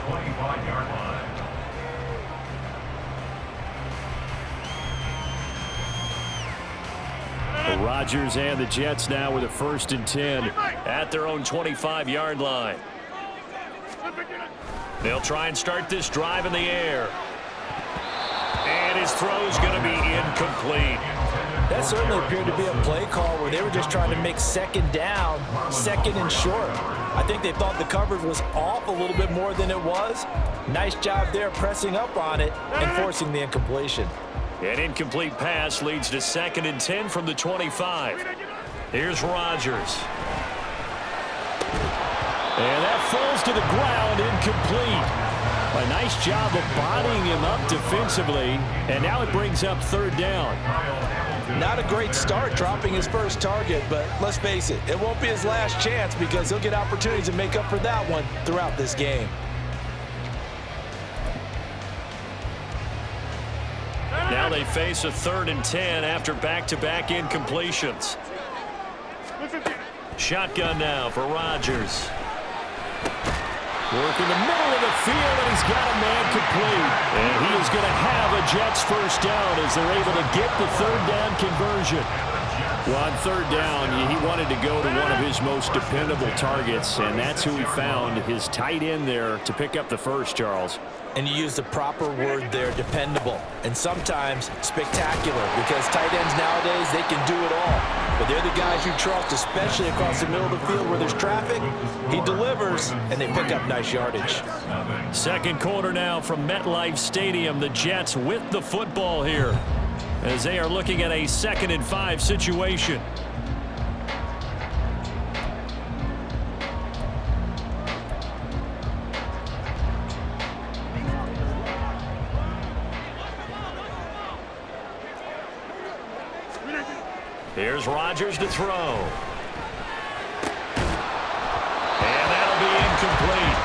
25-yard line. Rodgers and the Jets now with a 1st and 10 at their own 25-yard line. They'll try and start this drive in the air. And his throw's going to be incomplete. That certainly appeared to be a play call where they were just trying to make second down, second and short. I think they thought the coverage was off a little bit more than it was. Nice job there pressing up on it and forcing the incompletion. An incomplete pass leads to 2nd and 10 from the 25. Here's Rodgers. And that falls to the ground, incomplete. A nice job of bodying him up defensively, and now it brings up 3rd down. Not a great start dropping his first target, but let's face it, it won't be his last chance because he'll get opportunities to make up for that one throughout this game. Now they face a 3rd and 10 after back-to-back incompletions. Shotgun now for Rodgers. Work in the middle of the field, and he's got a man complete. And he is going to have a Jets 1st down as they're able to get the 3rd down conversion. Well, on 3rd down, he wanted to go to one of his most dependable targets, and that's who he found, his tight end there, to pick up the first, Charles. And you use the proper word there, dependable, and sometimes spectacular, because tight ends nowadays, they can do it all. But they're the guys you trust, especially across the middle of the field where there's traffic. He delivers, and they pick up nice yardage. 2nd quarter now from MetLife Stadium. The Jets with the football here as they are looking at a 2nd and 5 situation. Here's Rodgers to throw. And that'll be incomplete.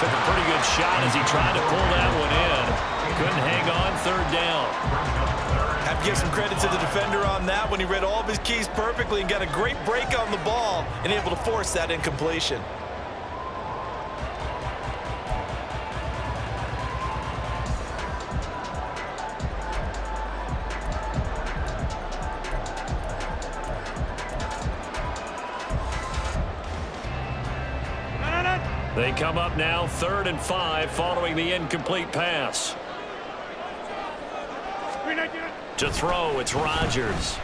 Took a pretty good shot as he tried to pull that one in. Couldn't hang on, 3rd down. Have to give some credit to the defender on that when he read all of his keys perfectly and got a great break on the ball and able to force that incompletion. They come up now 3rd and 5 following the incomplete pass. To throw, it's Rodgers.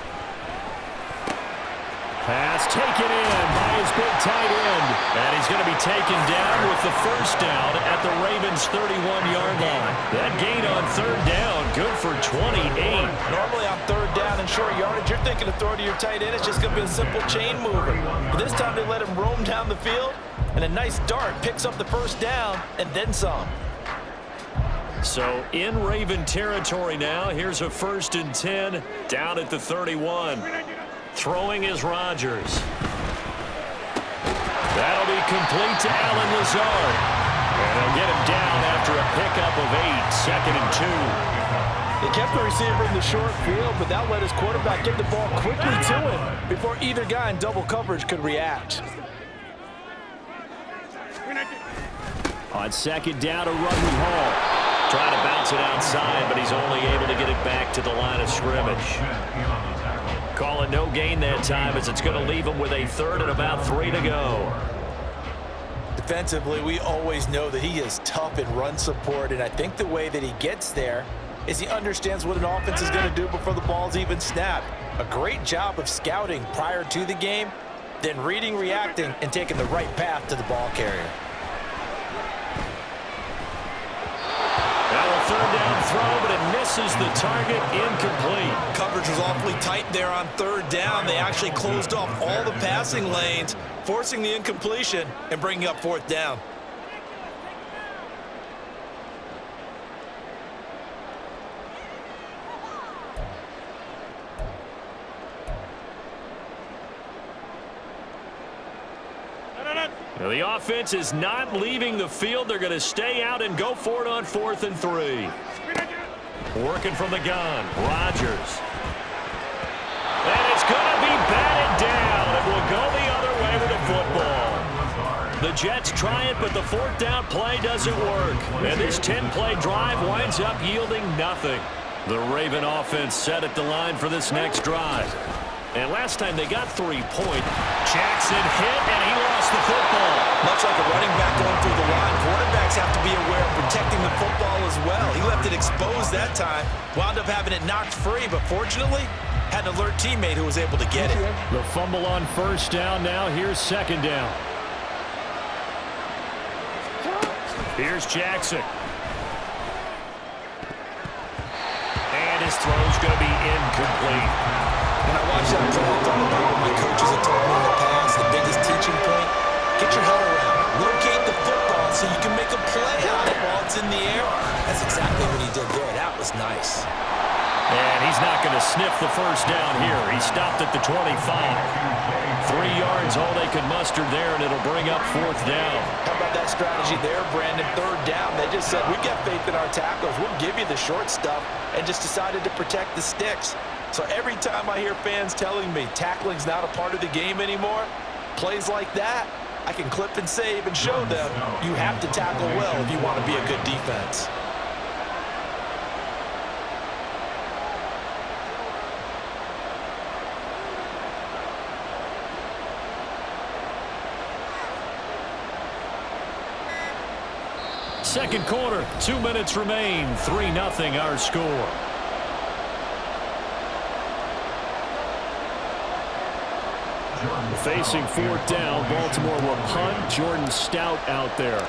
Pass taken in by his big tight end. And he's going to be taken down with the 1st down at the Ravens' 31-yard line. That gain on 3rd down, good for 28. Normally on 3rd down and short yardage, you're thinking of throwing to your tight end. It's just going to be a simple chain mover. But this time they let him roam down the field. And a nice dart picks up the 1st down and then some. So in Raven territory now. Here's a 1st and 10 down at the 31. Throwing is Rodgers. That'll be complete to Allen Lazard. And they'll get him down after a pickup of 8. 2nd and 2. They kept the receiver in the short field, but that let his quarterback get the ball quickly to him before either guy in double coverage could react. On 2nd down, a run with Hall. Trying to bounce it outside, but he's only able to get it back to the line of scrimmage. Call it no gain that time as it's going to leave him with a 3rd and about 3 to go. Defensively, we always know that he is tough in run support, and I think the way that he gets there is he understands what an offense is going to do before the ball's even snapped. A great job of scouting prior to the game, then reading, reacting, and taking the right path to the ball carrier. Now a 3rd down throw, but it misses the target, incomplete. Coverage was awfully tight there on 3rd down. They actually closed off all the passing lanes, forcing the incompletion and bringing up 4th down. Now the offense is not leaving the field. They're going to stay out and go for it on 4th and 3. Working from the gun, Rodgers. And it's going to be batted down. It will go the other way with the football. The Jets try it, but the fourth down play doesn't work. And this 10-play drive winds up yielding nothing. The Raven offense set at the line for this next drive. And last time they got 3 points. Jackson hit, and he lost the football. Much like a running back going through the line, quarterbacks have to be aware of protecting the football as well. He left it exposed that time, wound up having it knocked free, but fortunately, had an alert teammate who was able to get it. The fumble on first down now. Here's second down. Here's Jackson. And his throw's going to be incomplete. When I watched that play, I thought about what my coaches have told me in the past. The biggest teaching point, get your head around. Locate the football so you can make a play on it while it's in the air. That's exactly what he did there. That was nice. And he's not going to sniff the first down here. He stopped at the 25. 3 yards, all they could muster there, and it'll bring up fourth down. How about that strategy there, Brandon? Third down, they just said, we've got faith in our tackles. We'll give you the short stuff, and just decided to protect the sticks. So every time I hear fans telling me tackling's not a part of the game anymore, plays like that, I can clip and save and show them you have to tackle well if you want to be a good defense. Second quarter, 2 minutes remain. 3-0 our score. Facing fourth down, Baltimore will punt. Jordan Stout out there.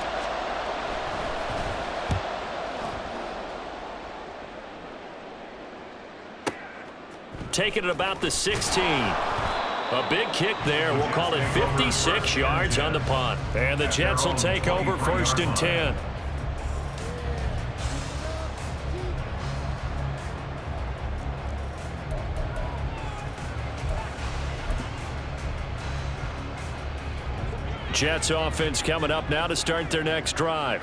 Taking it about the 16. A big kick there. We'll call it 56 yards on the punt. And the Jets will take over first and 10. Jets offense coming up now to start their next drive.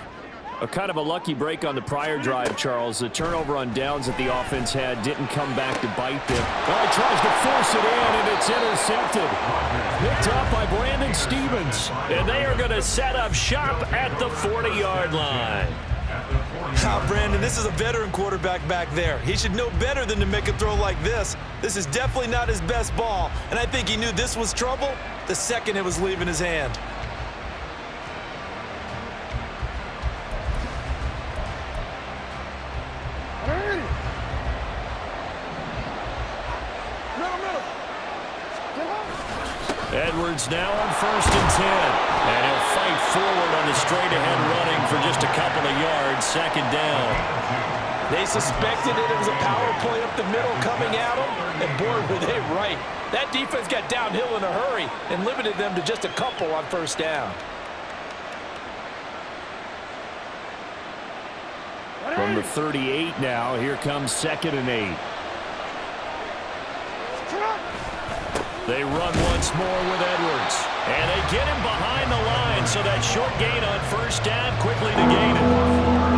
A kind of a lucky break on the prior drive, Charles. The turnover on downs that the offense had didn't come back to bite them. Oh, he tries to force it in, and it's intercepted. Picked up by Brandon Stevens. And they are going to set up shop at the 40-yard line. Now, Brandon, this is a veteran quarterback back there. He should know better than to make a throw like this. This is definitely not his best ball, and I think he knew this was trouble the second it was leaving his hand. Edwards now on first and 10. And he'll fight forward on the straight-ahead running for just a couple of yards. Second down. They suspected it was a power play up the middle coming at them, and boy, were they right. That defense got downhill in a hurry and limited them to just a couple on first down. From the 38 now, here comes second and 8. They run once more with Edwards. And they get him behind the line, so that short gain on first down quickly negated.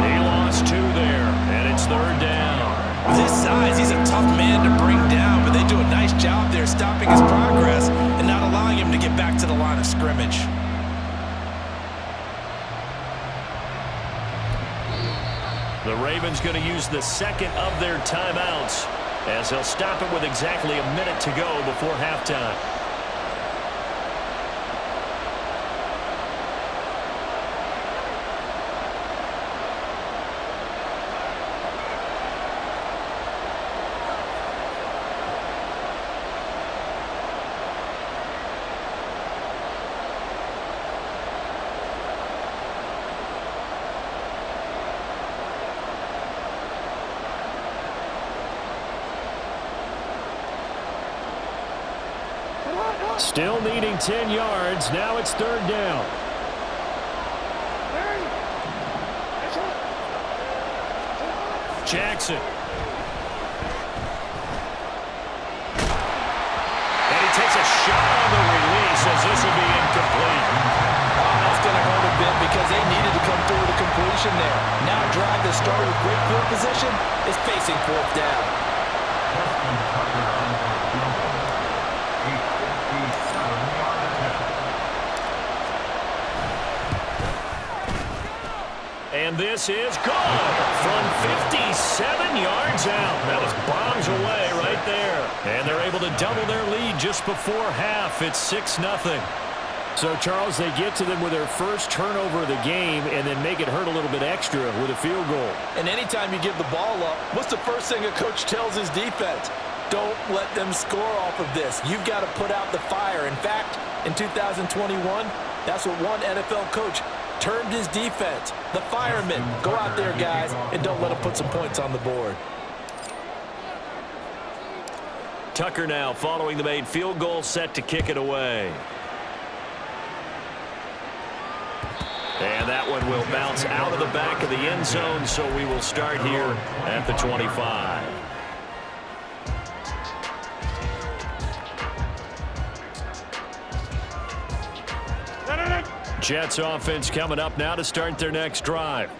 He lost 2 there, and it's third down. With his size, he's a tough man to bring down, but they do a nice job there stopping his progress and not allowing him to get back to the line of scrimmage. The Ravens going to use the second of their timeouts, as they'll stop it with exactly a minute to go before halftime. Still needing 10 yards. Now it's third down. Jackson. And he takes a shot on the release as this will be incomplete. Oh, that's going to hurt a bit because they needed to come through with a completion there. Now a drive that started with great field position is facing fourth down. And this is good from 57 yards out. That was bombs away right there. And they're able to double their lead just before half. It's 6-0. So, Charles, they get to them with their first turnover of the game and then make it hurt a little bit extra with a field goal. And anytime you give the ball up, what's the first thing a coach tells his defense? Don't let them score off of this. You've got to put out the fire. In fact, in 2021, that's what one NFL coach termed his defense. The firemen. Go out there, guys, and don't let them put some points on the board. Tucker now following the made field goal, set to kick it away. And that one will bounce out of the back of the end zone, so we will start here at the 25. Jets offense coming up now to start their next drive.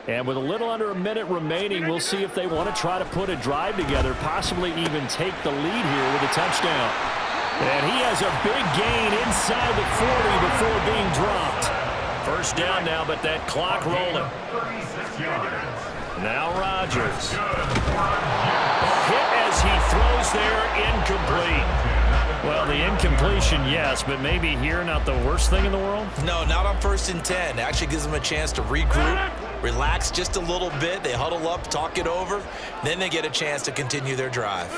And with a little under a minute remaining, we'll see if they want to try to put a drive together, possibly even take the lead here with a touchdown. And he has a big gain inside the 40 before being dropped. First down now, but that clock rolling. Now Rodgers. Hit as he throws there, incomplete. Well, the incompletion, yes, but maybe here not the worst thing in the world? No, not on 1st and 10. It actually gives them a chance to regroup, relax just a little bit. They huddle up, talk it over. Then they get a chance to continue their drive.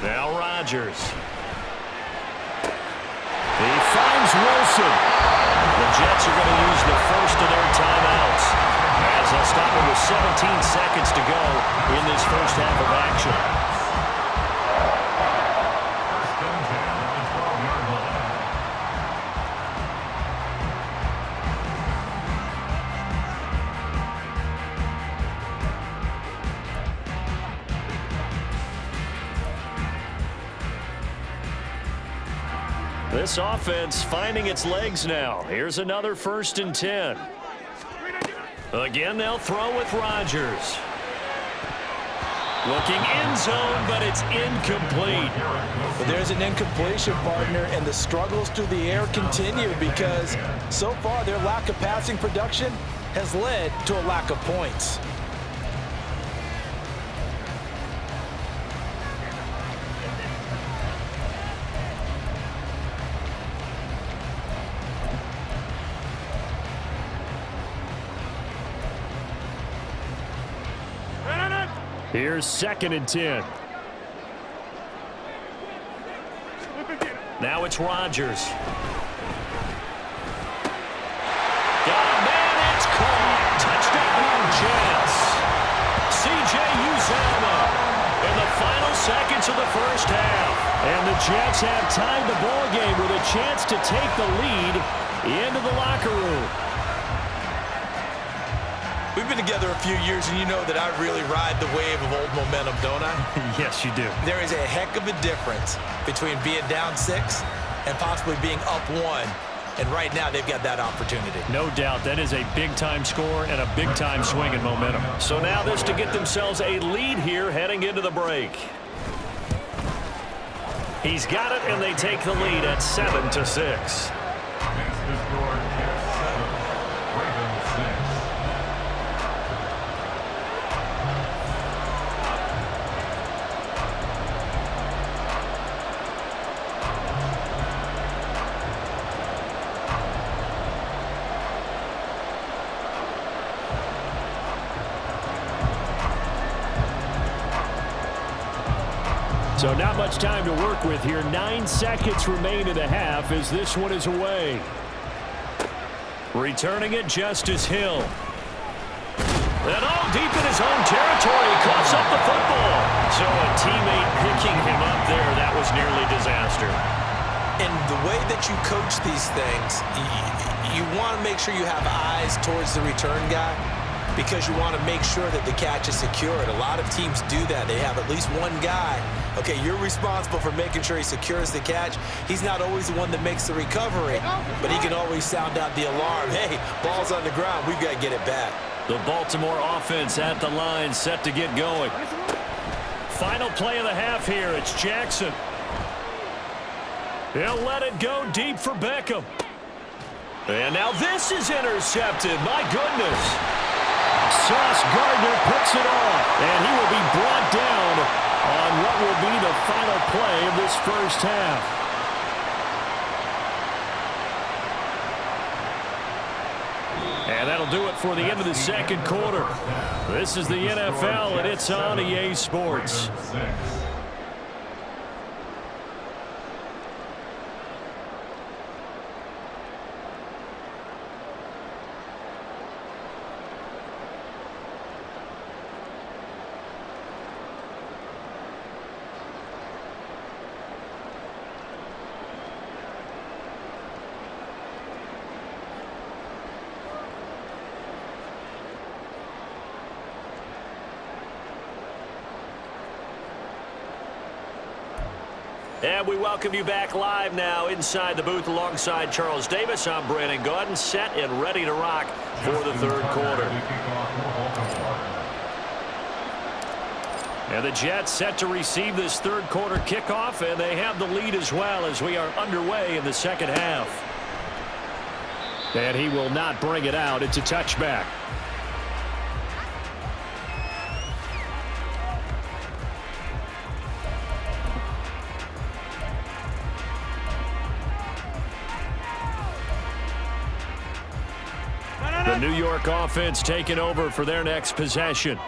Now Rodgers. He finds Wilson. The Jets are going to use the first of their timeouts as they'll stop him with 17 seconds to go in this first half of action. This offense finding its legs now. Here's another 1st and 10. Again, they'll throw with Rodgers. Looking end zone, but it's incomplete. Well, there's an incompletion, partner, and the struggles through the air continue because so far their lack of passing production has led to a lack of points. Here's 2nd and 10. Now it's Rodgers. Got a man, it's caught. Touchdown, Jets. C.J. Uzomah in the final seconds of the first half. And the Jets have tied the ball game with a chance to take the lead into the locker room. We've been together a few years, and you know that I really ride the wave of old momentum, don't I? Yes, you do. There is a heck of a difference between being down 6 and possibly being up 1. And right now, they've got that opportunity. No doubt. That is a big-time score and a big-time swing in momentum. So now this to get themselves a lead here heading into the break. He's got it, and they take the lead at 7-6. So not much time to work with here. 9 seconds remain in the half as this one is away. Returning it, Justice Hill. And all deep in his own territory, coughs up the football. So a teammate picking him up there, that was nearly disaster. And the way that you coach these things, you want to make sure you have eyes towards the return guy, because you want to make sure that the catch is secured. A lot of teams do that. They have at least one guy. Okay, you're responsible for making sure he secures the catch. He's not always the one that makes the recovery, but he can always sound out the alarm. Hey, ball's on the ground. We've got to get it back. The Baltimore offense at the line, set to get going. Final play of the half here. It's Jackson. He'll let it go deep for Beckham. And now this is intercepted. My goodness. Sauce Gardner puts it off, and he will be brought down on what will be the final play of this first half. And that'll do it for the end of the second quarter. This is the NFL, and it's on EA Sports. And we welcome you back live now inside the booth alongside Charles Davis. I'm Brandon Gaudin, set and ready to rock for the third quarter. And the Jets set to receive this third quarter kickoff, and they have the lead as well as we are underway in the second half. And he will not bring it out. It's a touchback. The New York offense taking over for their next possession.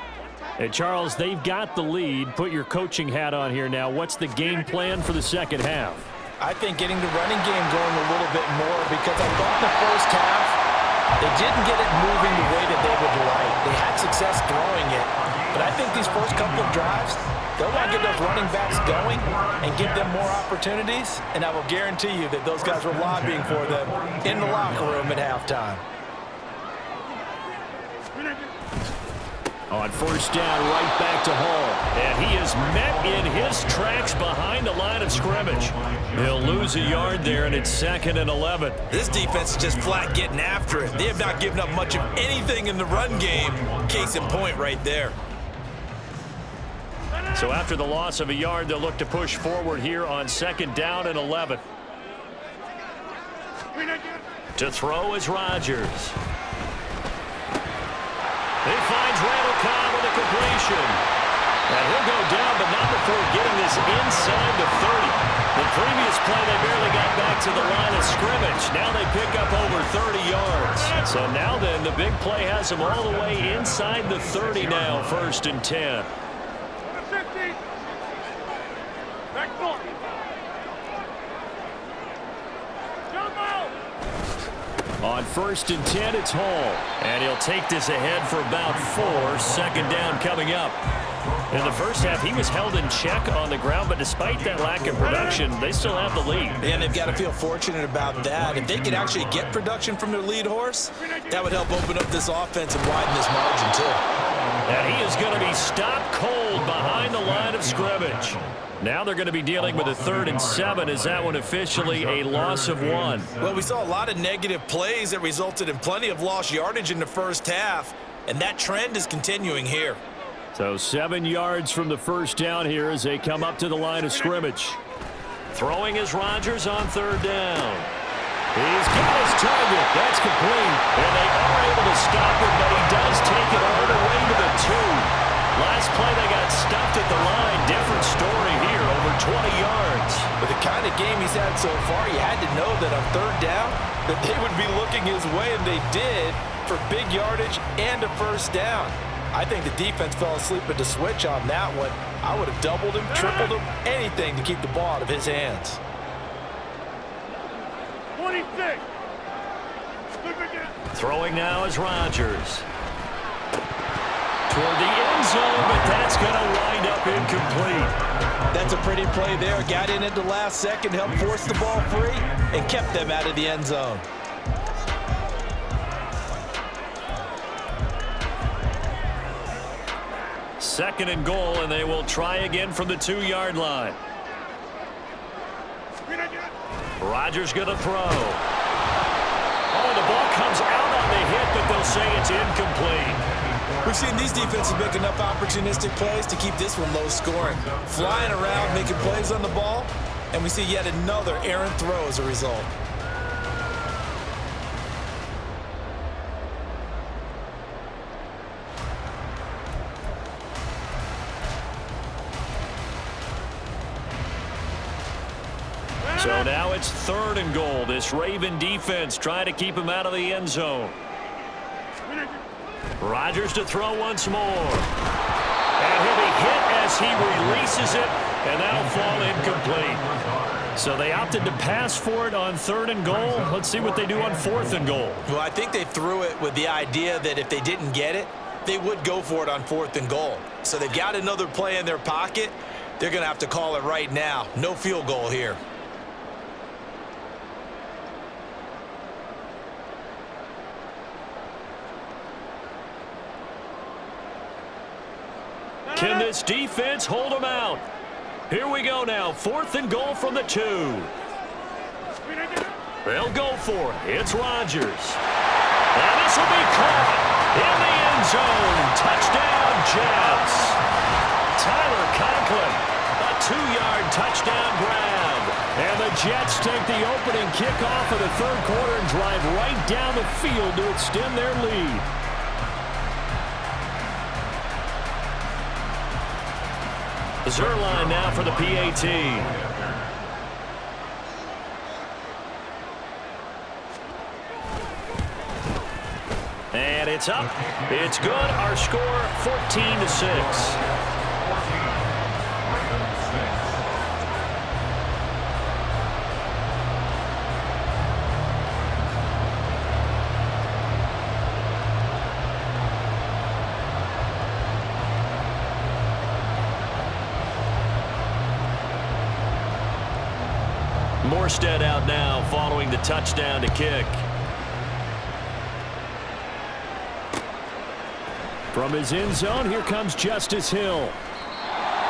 And Charles, they've got the lead. Put your coaching hat on here now. What's the game plan for the second half? I think getting the running game going a little bit more, because I thought the first half they didn't get it moving the way that they would like. They had success throwing it, but I think these first couple of drives, they'll want to get those running backs going and give them more opportunities, and I will guarantee you that those guys were lobbying for them in the locker room at halftime. On first down, right back to Hall. And he is met in his tracks behind the line of scrimmage. He'll lose a yard there, and it's 2nd and 11. This defense is just flat getting after it. They have not given up much of anything in the run game. Case in point right there. So after the loss of a yard, they'll look to push forward here on 2nd down and 11. To throw is Rodgers. He finds Randall Cobb with a completion. And he'll go down, but not before getting this inside the 30. The previous play, they barely got back to the line of scrimmage. Now they pick up over 30 yards. So now then, the big play has them all the way inside the 30 now, 1st and 10. On 1st and 10, it's Hall. And he'll take this ahead for about 4. 2nd down coming up. In the first half, he was held in check on the ground, but despite that lack of production, they still have the lead. And they've got to feel fortunate about that. If they could actually get production from their lead horse, that would help open up this offense and widen this margin, too. And he is going to be stopped cold behind the line of scrimmage. Now they're going to be dealing with a 3rd and 7. Is that one officially a loss of 1? Well, we saw a lot of negative plays that resulted in plenty of lost yardage in the first half, and that trend is continuing here. So 7 yards from the first down here as they come up to the line of scrimmage. Throwing is Rodgers on 3rd down. He's got his target. That's complete. And they are able to stop it, but he does take it all the way to the 2. Last play, they got stuffed at the line. Different story here, over 20 yards. With the kind of game he's had so far, you had to know that on 3rd down that they would be looking his way, and they did, for big yardage and a 1st down. I think the defense fell asleep at the switch on that one. I would have doubled him, tripled him, anything to keep the ball out of his hands. 26. Throwing now is Rodgers. Toward the end zone, but that's going to wind up incomplete. That's a pretty play there. Got in at the last second, helped force the ball free, and kept them out of the end zone. Second and goal, and they will try again from the 2-yard line. Rodgers going to throw. Oh, the ball comes out on the hit, but they'll say it's incomplete. We've seen these defenses make enough opportunistic plays to keep this one low scoring. Flying around, making plays on the ball, and we see yet another errant throw as a result. So now it's 3rd and goal. This Raven defense trying to keep him out of the end zone. Rodgers to throw once more. And he'll be hit as he releases it, and that'll fall incomplete. So they opted to pass for it on 3rd and goal. Let's see what they do on 4th and goal. Well, I think they threw it with the idea that if they didn't get it, they would go for it on 4th and goal. So they've got another play in their pocket. They're going to have to call it right now. No field goal here. Can this defense hold them out? Here we go now. 4th and goal from the 2. They'll go for it. It's Rodgers. And this will be caught in the end zone. Touchdown, Jets. Tyler Conklin, a 2-yard touchdown grab. And the Jets take the opening kickoff of the 3rd quarter and drive right down the field to extend their lead. Zerline now for the PAT. And it's up. It's good. Our score 14-6. Morstead out now following the touchdown to kick. From his end zone, here comes Justice Hill.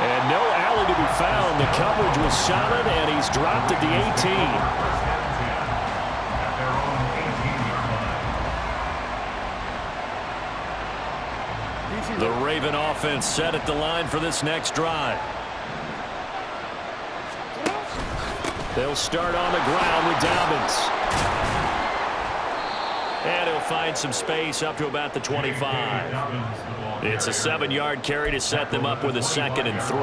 And no alley to be found. The coverage was solid, and he's dropped at the 18. The Raven offense set at the line for this next drive. They'll start on the ground with Dobbins. And he'll find some space up to about the 25. It's a 7-yard carry to set them up with a 2nd and 3.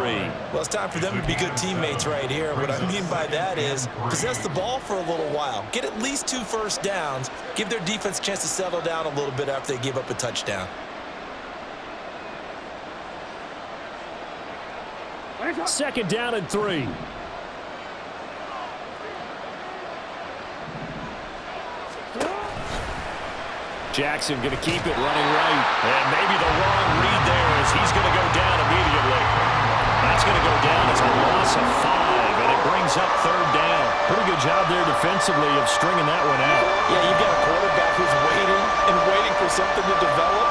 Well, it's time for them to be good teammates right here. What I mean by that is possess the ball for a little while. Get at least 2 first downs. Give their defense a chance to settle down a little bit after they give up a touchdown. 2nd down and 3. Jackson going to keep it running right. And maybe the wrong read there as he's going to go down immediately. That's going to go down as a loss of 5, and it brings up 3rd down. Pretty good job there defensively of stringing that one out. Yeah, you've got a quarterback who's waiting and waiting for something to develop,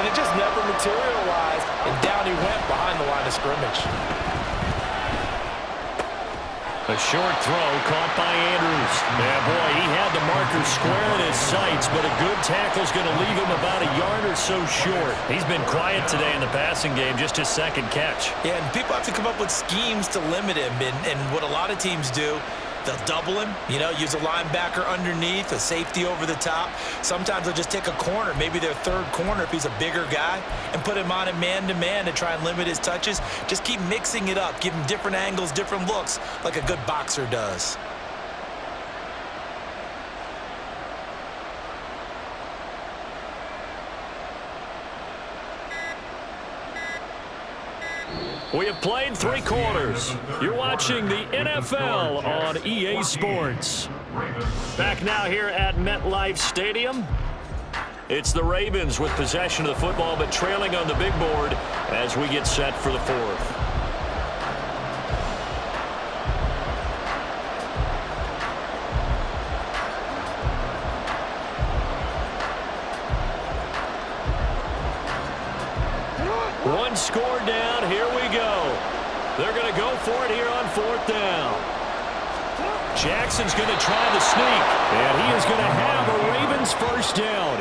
and it just never materialized, and down he went behind the line of scrimmage. A short throw caught by Andrews. Yeah, boy, he had the marker square in his sights, but a good tackle's going to leave him about a yard or so short. He's been quiet today in the passing game, just his 2nd catch. Yeah, and people have to come up with schemes to limit him, and what a lot of teams do, they'll double him, use a linebacker underneath, a safety over the top. Sometimes they'll just take a corner, maybe their 3rd corner if he's a bigger guy, and put him on a man-to-man to try and limit his touches. Just keep mixing it up, give him different angles, different looks, like a good boxer does. We have played 3 quarters. You're watching the NFL on EA Sports. Back now here at MetLife Stadium. It's the Ravens with possession of the football, but trailing on the big board as we get set for the 4th. One score down. Here we go. They're going to go for it here on 4th down. Jackson's going to try the sneak, and he is going to have a Ravens first down.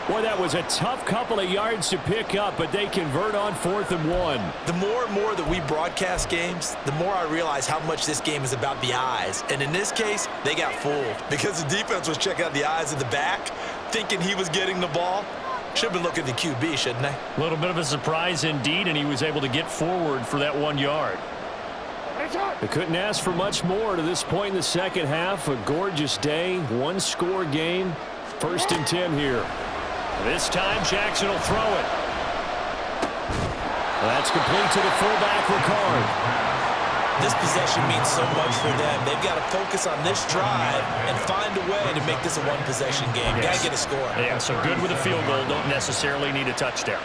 Boy, that was a tough couple of yards to pick up, but they convert on 4th and 1. The more and more that we broadcast games, the more I realize how much this game is about the eyes. And in this case, they got fooled because the defense was checking out the eyes of the back, thinking he was getting the ball. Should have been looking at the QB, shouldn't they? A little bit of a surprise indeed, and he was able to get forward for that 1 yard. They couldn't ask for much more to this point in the second half. A gorgeous day, one-score game. 1st and 10 here. This time Jackson will throw it. That's complete to the fullback, Ricard. This possession means so much for them. They've got to focus on this drive and find a way to make this a one-possession game. Got to get a score. Yeah, so good with a field goal. Don't necessarily need a touchdown.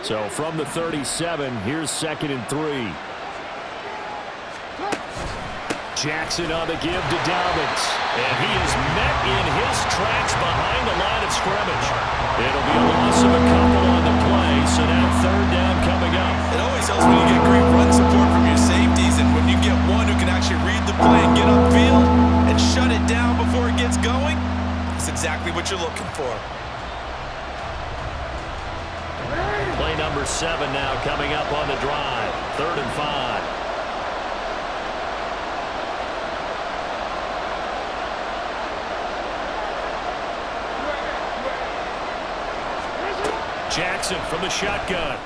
So from the 37, here's 2nd and 3. Jackson on the give to Dobbins. And he is met in his tracks behind the line of scrimmage. It'll be a loss of a couple on the play, so now 3rd down coming up. It always helps when you get great run support from your safeties, and when you get one who can actually read the play and get upfield and shut it down before it gets going, that's exactly what you're looking for. Play number 7 now coming up on the drive. 3rd and 5. Jackson from the shotgun.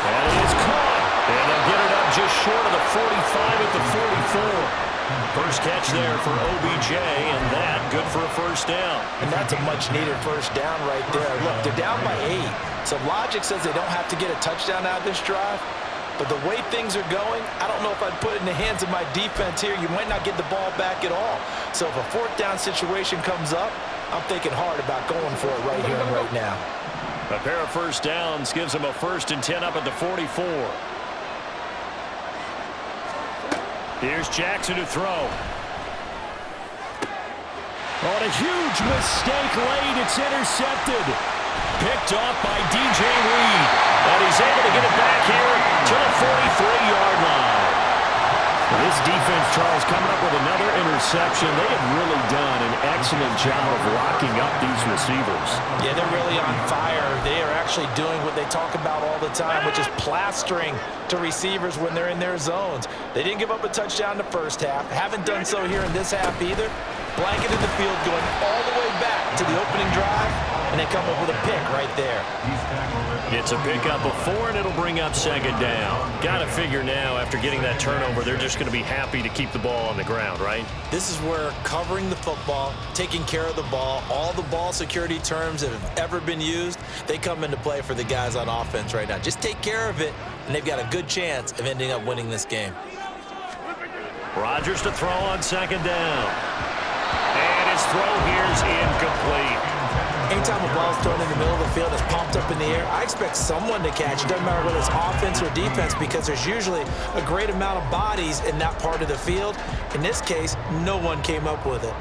And it is caught. And they'll get it up just short of the 45 at the 44. First catch there for OBJ, and that good for a 1st down. And that's a much-needed 1st down right there. Look, they're down by 8. So logic says they don't have to get a touchdown out of this drive. But the way things are going, I don't know if I'd put it in the hands of my defense here. You might not get the ball back at all. So if a 4th down situation comes up, I'm thinking hard about going for it right here and right now. A pair of 1st downs gives them a 1st and 10 up at the 44. Here's Jackson to throw. On a huge mistake late, it's intercepted. Picked off by DJ Reed. And he's able to get it back here to the 43-yard line. This defense, Charles, coming up with another interception. They have really done an excellent job of locking up these receivers. Yeah, they're really on fire. They are actually doing what they talk about all the time, which is plastering to receivers when they're in their zones. They didn't give up a touchdown in the 1st half. Haven't done so here in this half either. Blanketed the field, going all the way back to the opening drive, and they come up with a pick right there. It's a pickup of 4, and it'll bring up 2nd down. Got to figure now, after getting that turnover, they're just going to be happy to keep the ball on the ground, right? This is where covering the football, taking care of the ball, all the ball security terms that have ever been used, they come into play for the guys on offense right now. Just take care of it, and they've got a good chance of ending up winning this game. Rodgers to throw on 2nd down. And his throw here is incomplete. Anytime a ball's thrown in the middle of the field that's pumped up in the air, I expect someone to catch it. Doesn't matter whether it's offense or defense, because there's usually a great amount of bodies in that part of the field. In this case, no one came up with it.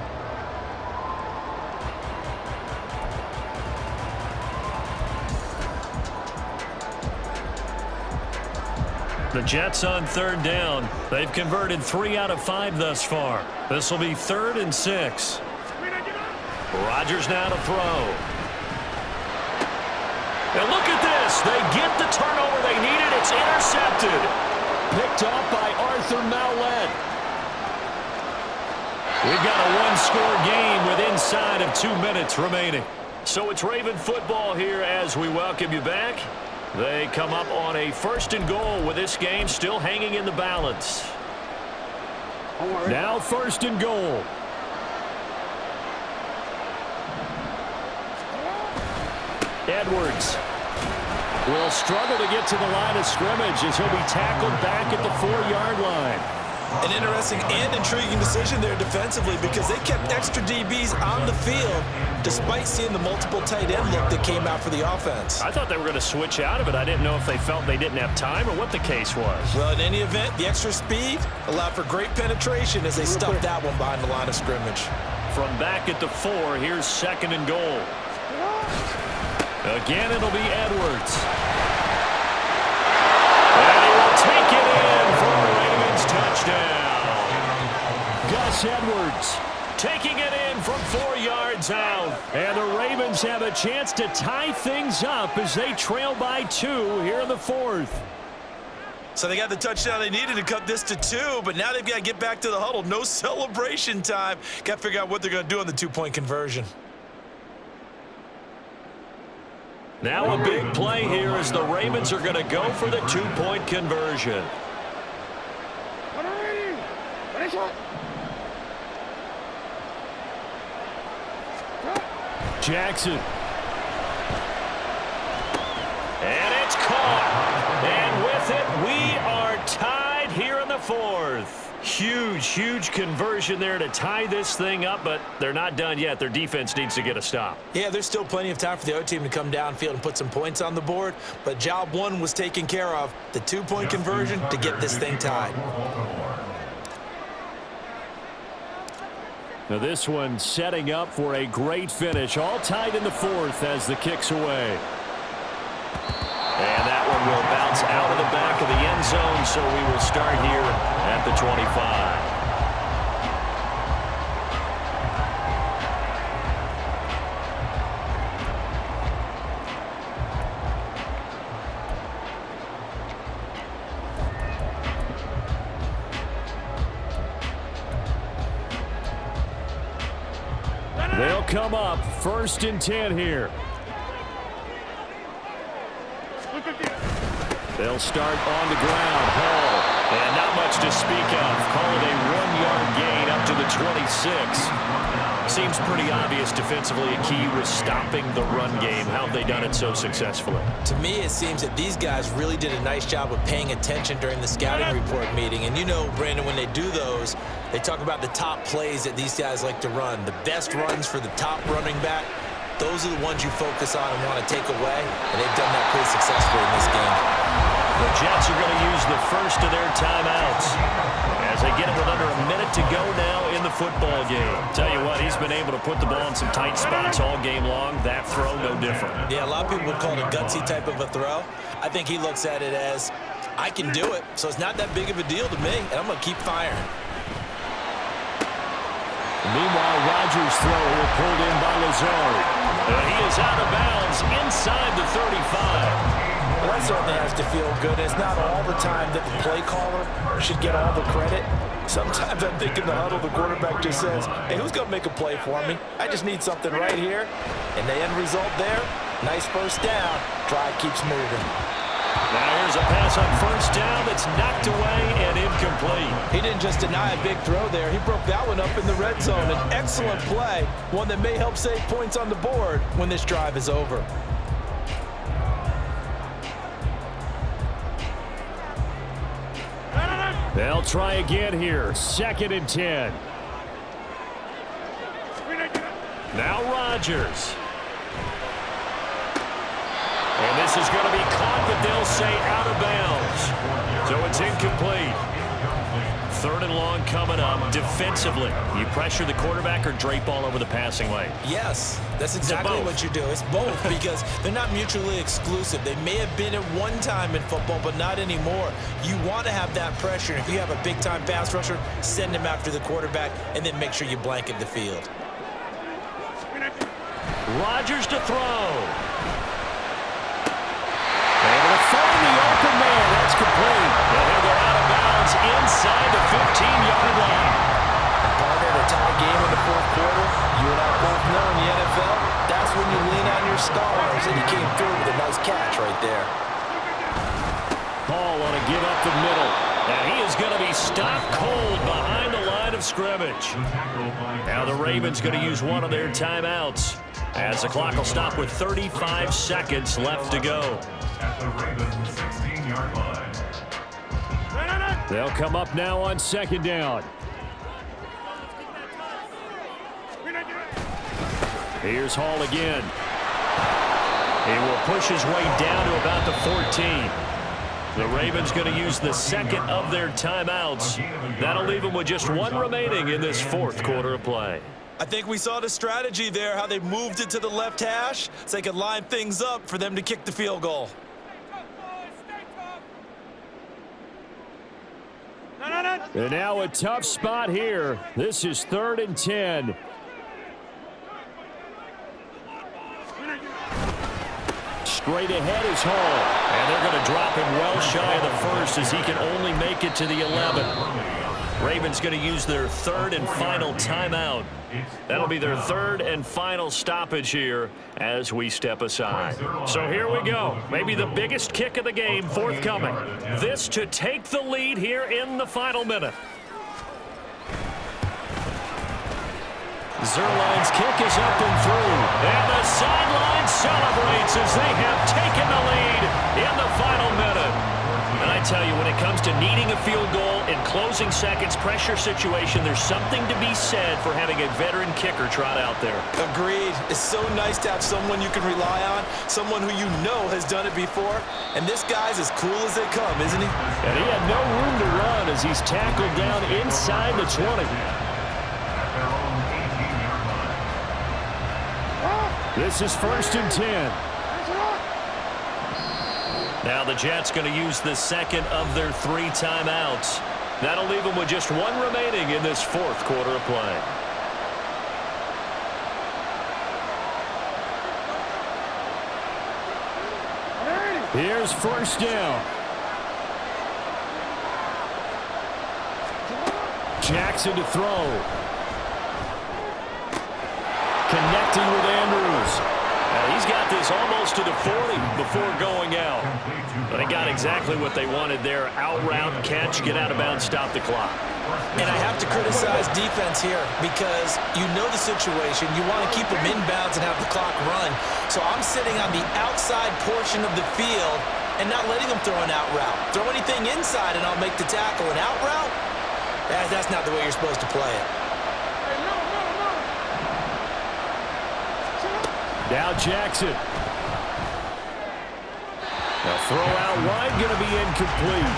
The Jets on 3rd down. They've converted 3 out of 5 thus far. This will be 3rd and 6. Rodgers now to throw. And look at this. They get the turnover they needed. It's intercepted. Picked off by Arthur Maulet. We've got a one-score game with inside of 2 minutes remaining. So it's Raven football here as we welcome you back. They come up on a 1st and goal with this game still hanging in the balance. Now 1st and goal. Edwards will struggle to get to the line of scrimmage as he'll be tackled back at the 4-yard line. An interesting and intriguing decision there defensively, because they kept extra DBs on the field despite seeing the multiple tight end look that came out for the offense. I thought they were going to switch out of it. I didn't know if they felt they didn't have time or what the case was. Well, in any event, the extra speed allowed for great penetration as they stuffed that one behind the line of scrimmage. From back at the 4, here's 2nd and goal. Again, it'll be Edwards. And he will take it in for a Ravens touchdown. Gus Edwards taking it in from 4 yards out. And the Ravens have a chance to tie things up as they trail by 2 here in the 4th. So they got the touchdown they needed to cut this to 2, but now they've got to get back to the huddle. No celebration time. Got to figure out what they're going to do on the 2-point conversion. Now a big play here as the Ravens are going to go for the two-point conversion. Jackson. And it's caught. And with it, we are tied here in the fourth. Huge conversion there to tie this thing up, but they're not done yet. Their defense needs to get a stop. Yeah, there's still plenty of time for the other team to come downfield and put some points on the board, but job one was taken care of. The two-point conversion to get this thing tied. Now this one setting up for a great finish. All tied in the fourth as the kick's away. And that one will bounce out of the back of the end zone, so we will start here at the 25. They'll come up 1st and 10 here. They'll start on the ground. Hall. And not much to speak of. Call it a 1-yard gain up to the 26. Seems pretty obvious defensively a key was stopping the run game. How have they done it so successfully? To me, it seems that these guys really did a nice job of paying attention during the scouting report meeting. And you know, Brandon, when they do those, they talk about the top plays that these guys like to run. The best runs for the top running back. Those are the ones you focus on and want to take away, and they've done that pretty successfully in this game. The Jets are going to use the first of their timeouts as they get it with under a minute to go now in the football game. Tell you what, he's been able to put the ball in some tight spots all game long. That throw, no different. Yeah, a lot of people would call it a gutsy type of a throw. I think he looks at it as, I can do it, so it's not that big of a deal to me, and I'm going to keep firing. Meanwhile, Rodgers' throw here pulled in by Lazard. And he is out of bounds inside the 35. Well, that certainly has to feel good. It's not all the time that the play caller should get all the credit. Sometimes I think in the huddle, the quarterback just says, hey, who's going to make a play for me? I just need something right here. And the end result there, nice first down. Drive keeps moving. Now here's a pass on 1st down that's knocked away and incomplete. He didn't just deny a big throw there. He broke that one up in the red zone. An excellent play, one that may help save points on the board when this drive is over. They'll try again here. 2nd and 10. Now Rodgers. And this is going to be caught, but they'll say out of bounds. So it's incomplete. 3rd and long coming up. Defensively, you pressure the quarterback or drape all over the passing lane? Yes, that's exactly what you do. It's both because they're not mutually exclusive. They may have been at one time in football, but not anymore. You want to have that pressure. If you have a big-time pass rusher, send him after the quarterback, and then make sure you blanket the field. Rodgers to throw. Able to find the open man. That's complete. And he'll go out of bounds inside the 15-yard line. Partner, to tie a game in the 4th quarter, you and I both know in the NFL, that's when you lean on your stars, and he came through with a nice catch right there. Hall on a give up the middle. And he is going to be stopped cold behind the line of scrimmage. Now the Ravens going to use one of their timeouts as the clock will stop with 35 seconds left to go. At the Ravens 16-yard line. They'll come up now on 2nd down. Here's Hall again. He will push his way down to about the 14. The Ravens going to use the 2nd of their timeouts. That'll leave them with just one remaining in this 4th quarter of play. I think we saw the strategy there, how they moved it to the left hash so they could line things up for them to kick the field goal. And now a tough spot here. This is 3rd and 10. Straight ahead is Hall. And they're going to drop him well shy of the 1st as he can only make it to the 11. Ravens going to use their third and final timeout. That'll be their third and final stoppage here as we step aside. So here we go. Maybe the biggest kick of the game forthcoming. This to take the lead here in the final minute. Zerline's kick is up and through. And the sideline celebrates as they have taken the lead in the final minute. And I tell you, when it comes to needing a field goal in closing seconds, pressure situation, there's something to be said for having a veteran kicker trot out there. Agreed. It's so nice to have someone you can rely on, someone who you know has done it before. And this guy's as cool as they come, isn't he? And he had no room to run as he's tackled down inside the 20. This is 1st and 10. Now the Jets going to use the second of their 3 timeouts. That'll leave them with just 1 remaining in this 4th quarter of play. Here's 1st down. Jackson to throw. Connecting with Andrews. He's got this almost to the 40 before going out. But they got exactly what they wanted there. Out route, catch, get out of bounds, stop the clock. And I have to criticize defense here because you know the situation. You want to keep them inbounds and have the clock run. So I'm sitting on the outside portion of the field and not letting them throw an out route. Throw anything inside and I'll make the tackle. An out route? That's not the way you're supposed to play it. Now Jackson. The throw out wide going to be incomplete.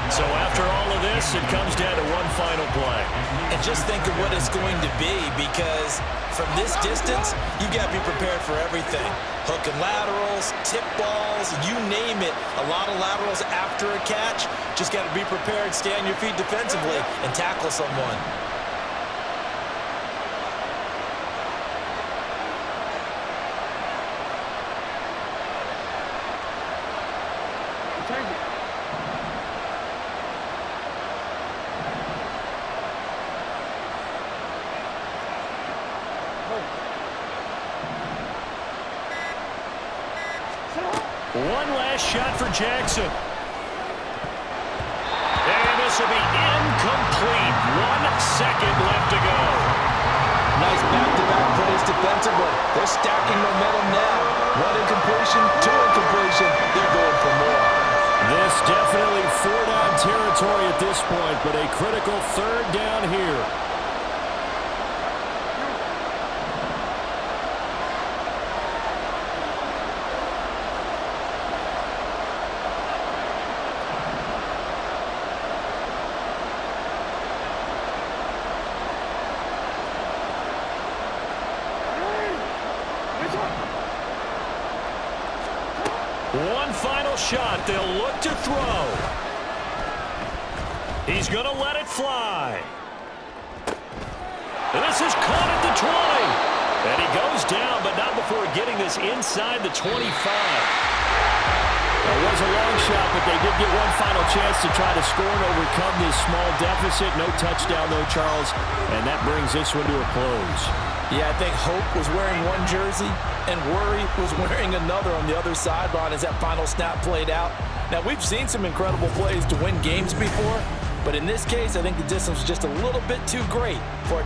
So after all of this, it comes down to one final play. And just think of what it's going to be because from this distance, you've got to be prepared for everything. Hook and laterals, tip balls, you name it. A lot of laterals after a catch. Just got to be prepared, stay on your feet defensively, and tackle someone. One last shot for Jackson. And this will be incomplete. 1 second left to go. Nice back-to-back plays defensively. They're stacking momentum now. 1 incompletion, 2 incompletion. They're going for more. This definitely 4-down territory at this point, but a critical 3rd down here. One final shot. They'll look to throw. He's going to let it fly. And this is caught at the 20. And he goes down, but not before getting this inside the 25. It was a long shot, but they did get one final chance to try to score and overcome this small deficit. No touchdown, though, Charles. And that brings this one to a close. Yeah, I think Hope was wearing one jersey and Worry was wearing another on the other sideline as that final snap played out. Now, we've seen some incredible plays to win games before, but in this case, I think the distance was just a little bit too great for